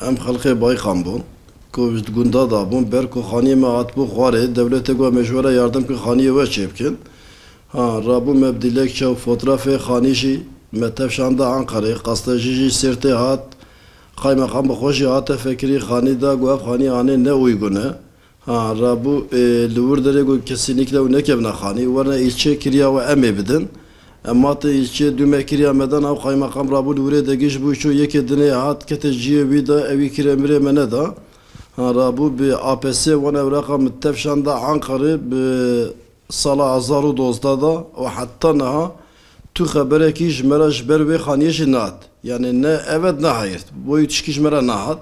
ام خلقی بای خان بون کو گوندا دا بون بر کو خانی ما ات بو خواره دولت گو مشوره yardım ki خانی و چپکن ها رابو مبدلک چو fotoğraf خانیشی متفشاندا Ankara gazeteci sirte hat kaymakam خوشی hat fikri خانی دا گو خانی ane ne uygune ha rabu luvurdere gö kesinlikle ne kevna khani varna ilçe kiriya ve emebidin ama te ilçe düme kiriya medan av kaymakam rabu luvre de giş bu şu yekedine hat keteciye vida evi kiremire mene da ha rabu bi APS ve evraqa müttefşanda Ankara bi sala azaru dozda da ve hatta naha tu habere ki jmera jber ve khaniye jinat yani ne evet ne hayır bu üç kişmera nahat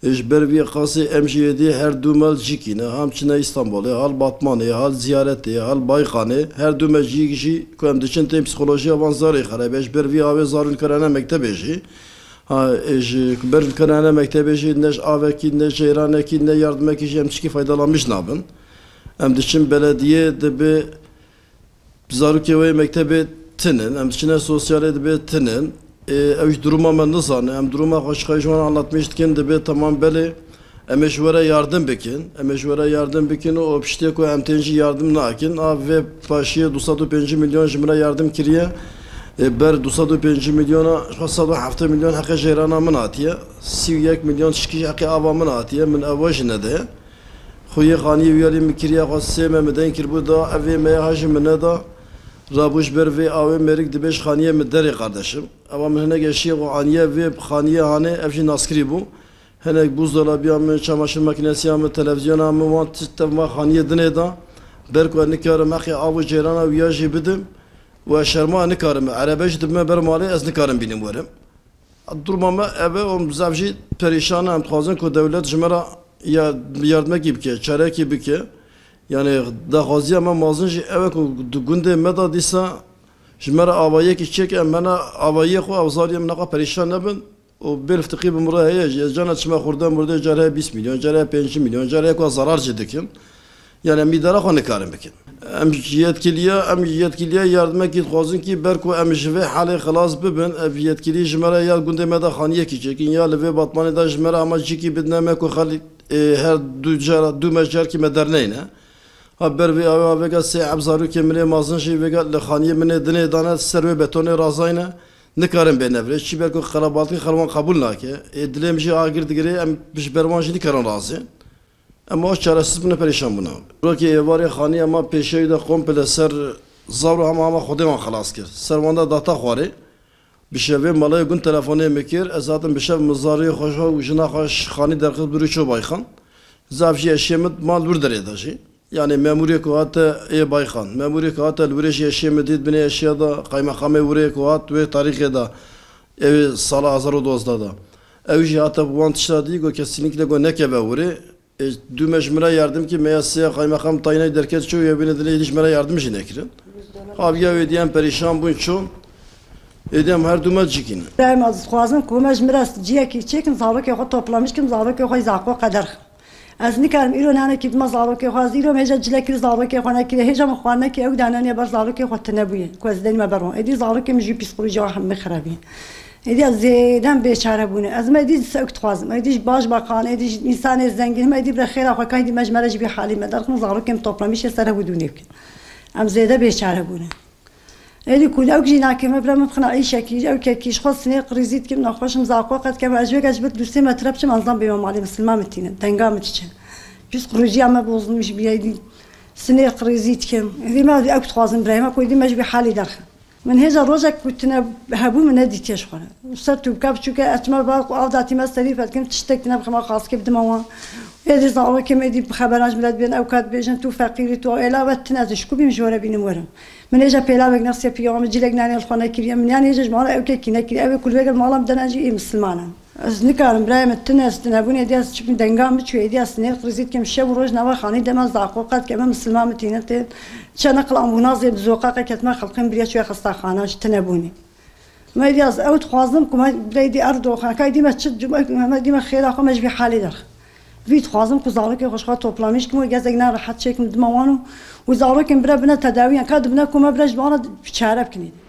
İşbervi kası emşiyedi her dumel jikine hamçına İstanbul'e hal Batman'e hal ziyarete hal Baykan'e her dumel jiki kuam dışın tem psikoloji avanzarı kharabe işbervi ave zarul karana mektebeji ha ber karana mektebeji neş aveki ne ceyrane ne yardım ki emçiki faydalanmış nabın hem dışın belediye de be zaruki ve mektebe tinin hem dışına sosyal edebe tinin ev duruma ben nasıl hem duruma hoş şu an anlatmıştım de be tamam böyle emeşvere yardım bekin emeşvere yardım bekin o işte ko emtenci yardım nakin ve paşiye 205 milyon jimra yardım kiriye ber 205 milyona hasada hafta milyon hakkı ceyrana min atiye 31 milyon şiki hakkı avamın atiye min avajine de خوی خانی ویاری میکریا خاصه ممدن کربو دا اوی میهاجم نه دا رابوش بر و آوی مرگ دبش خانیه مدری kardeşim ama من هنگ اشی خانیه و خانیه هانه افشی ناسکری بو هنگ buzdolabı mı çamaşır makinesi mı televizyon mı want sistem var خانیه dine da berko nikarım akı avu cerana viyajı bidim ve şerma nikarım arabeş dibme ber mali az nikarım binim varım durmama eve o zavji perişan am xazın ko devlet jmera ya yardım gibi ki çare gibi ki yani da xaziya ma mazınji eve ko gunde meda disa jmera avaye ki çek emana avaye ko avzariyem naqa perişan nebin o bir iftiqi bi muraya cana çma xurdan burada care 20 milyon care 5 milyon care ko zarar cidikin yani midara xone karım bikin em yetkiliye yardım ki xazın ki berko em jve hale xalas bibin ev yetkili jmera ya gunde meda xaniye ki çekin ya leve batmani da jmera ama jiki bidname ko xali her du meccar ki mederneyne haber ve avega se abzaru kemile mazın şey vega le khaniye mene dine dana serve betone razayna nikarım ben evre çiber ko kharabalti khalwan kabul nake dilemji agir digire em bermanji nikaran razı ama o çaresiz buna perişan buna roki evare khaniye ama peşeyi de komple ser zavru ama xodema xalas kir servanda data xwari بشوی مالای گون تلفنی میکر ازادم بشو مزاری خوشها و جنا خوش خانی در خود بروچو بایخان زافجی اشیمت مال برداری داشی یعنی ماموری کوات ای بایخان ماموری کوات الورشی اشیمدید بنی اشیا دا قیمه خامه وری کوات و تاریخ دا ev سال 2012 da evji hatta bu antiştadi go kesinlikle go nekebe vuri dümejmire yardım ki meyasiye kaymakam tayinay derket çoğu evine dile ilişmere yardım için ekirin abi ya ödeyen perişan bunço edem her dumel cikin. Ben az xwazim komaj miras ciye ki çekin zavak yo toplamış kim zavak yo zaqo kadar. Az nikarim iro nane ki ma zavak yo xaziro meja cilekir zavak yo xana ki heja xwana ki ev danane bar zavak yo tnebuye. Koz deni ma baron. Edi zavak mi ji psikoloji wa ham kharabi. Edi zeden beçare bune. Az ma edi sökt xwazim. Edi baş bakan edi insan zengin edi bir xira xwa kaydi mecmara bi hali medar xn zavak kim toplamış sara budune. Am zede beçare bune. هذي كل أوجي ناكم بلا ما بخنا أي شكل أو كيش خاص سنة قريزيت كم نخوش مزاقوا قد كم أجواء أجبت دوسي ما تربش منظم بيوم عليه مسلمان متينا تنقام تشين بس قريجي أما بوزنوش بيدي سنة قريزيت كم هذي ما هذي أكت خازن براي ما كودي ماش بحالي داخل من هذا روجك كنت هبو من هذي تيشخنا وصرت بكاب شو كأتمر باق وأفضل ما استريف كم تشتكت نبخ خاص كيف دموع هذي صاروا كم هذي بخبرات بلاد بين أوقات بيجن تو فقير تو إلا وتنازش كوبي مش ورا بينهم ورا من هجا بيلا بجناس يبيعهم جيلك ناني الخانة كريه من يعني هجا جماعة أو كنا كريه أو كل وجه المعلم دناجي مسلمانا از نکارم برای متناس تنابونی دیاس چون دنگام بچوی دیاس نه خريزيت كم شب وروج نوا خاني دم زاقوقات كم مسلمان متينت چه نقل مناظر بزوقاقه كتما خلقين بريا شويه خستا خانه تنابوني ما دیاس او تخوازم كما بلادي ارض خان كاي ديما تشد ما ديما خير اخو مش بحالي در وید خوازم که زارک خوشخواه توپلامیش کم و گزگ نه راحت شکم دموانو و زارکم برای بنا تداویان کاد بنا کم برای جوان چاره بکنید.